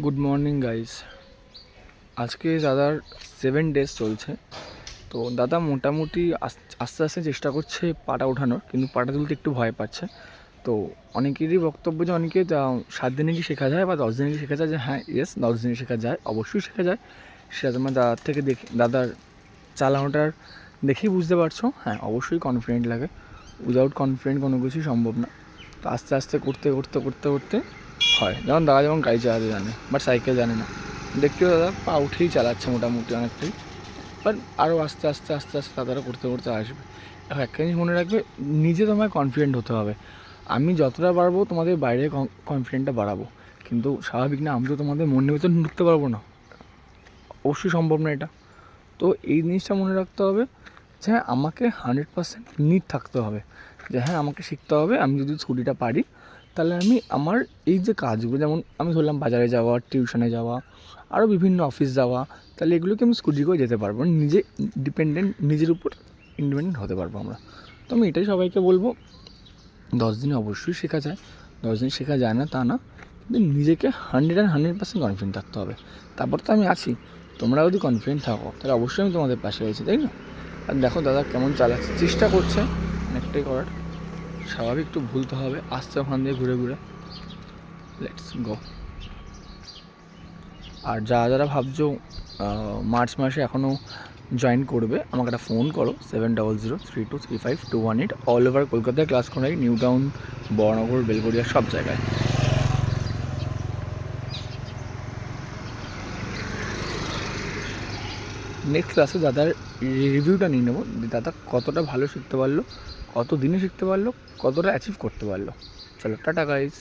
Good morning guys. আজকে দাদার 7 days চলছে। তো দাদা মোটামুটি আস্তে আস্তে চেষ্টা করছে পাটা ওঠানোর, কিন্তু পাটা তুলতে একটু ভয় পাচ্ছে। তো অনেকেরই বক্তব্য যে অনেকে 7 দিনে কি শেখা যায় বা 10 দিনে কি শেখা যায়, যে হ্যাঁ 10 দিনে শেখা যায়, অবশ্যই শেখা যায়। সেটা তোমার দাদার থেকে দেখে, দাদার চালানোটার দেখেই বুঝতে পারছো। হ্যাঁ অবশ্যই কনফিডেন্ট লাগে, উইদাউট কনফিডেন্ট কোনো কিছুই সম্ভব না। তো আস্তে আস্তে করতে করতে করতে করতে হয়। যেমন দাদা যেমন গাড়ি চালাতে জানে, বাট সাইকেল জানে না, দেখতেও দাদা পা উঠেই চালাচ্ছে মোটামুটি অনেকটাই। বাট আরও আস্তে আস্তে আস্তে আস্তে দাদারা করতে করতে আসবে। এখন একটা জিনিস মনে রাখবে, নিজে তোমায় কনফিডেন্ট হতে হবে। আমি যতটা পারবো তোমাদের বাইরে কনফিডেন্টটা বাড়াবো, কিন্তু স্বাভাবিক না, আমি তো তোমাদের মনের ভিতর ঢুকতে পারবো না, অবশ্যই সম্ভব না এটা। তো এই জিনিসটা মনে রাখতে হবে যে হ্যাঁ আমাকে 100% নিট থাকতে হবে, যে হ্যাঁ আমাকে শিখতে হবে। আমি যদি স্কুটিটা পারি তাহলে আমি আমার এই যে কাজগুলো, যেমন আমি ধরলাম বাজারে যাওয়া, টিউশনে যাওয়া, আরও বিভিন্ন অফিস যাওয়া, তাহলে এগুলোকে আমি স্কুটি করে যেতে পারবো, নিজে ডিপেন্ডেন্ট, নিজের উপর ইন্ডিপেন্ডেন্ট হতে পারবো আমরা। তো আমি এটাই সবাইকে বলবো, 10 দিনে অবশ্যই শেখা যায়, 10 দিন শেখা যায় না তা না, কিন্তু নিজেকে 100% কনফিডেন্ট থাকতে হবে। তারপর তো আমি আছি, তোমরা যদি কনফিডেন্ট থাকো তাহলে অবশ্যই আমি তোমাদের পাশে রয়েছি, তাই না? আর দেখো দাদা কেমন চালাচ্ছে, চেষ্টা করছে অনেকটাই করার। স্বাভাবিক, একটু ভুলতে হবে, আসছে ওখান দিয়ে ঘুরে ঘুরে। Let's go. আর যারা ভাবছো মার্চ মাসে এখনও জয়েন করবে, আমাকে একটা ফোন করো 7003235218। অল ওভার কলকাতায় ক্লাস করাই, নিউ টাউন, বড়নগর, বেলগড়িয়া, সব জায়গায়। নেক্সট ক্লাসে দাদার রিভিউটা নিয়ে নেবো, দাদা কতটা ভালো শিখতে পারলো, কত দিনে শিখতে পারলো, কতটা অ্যাচিভ করতে পারলো। চলো টাটা গাইস।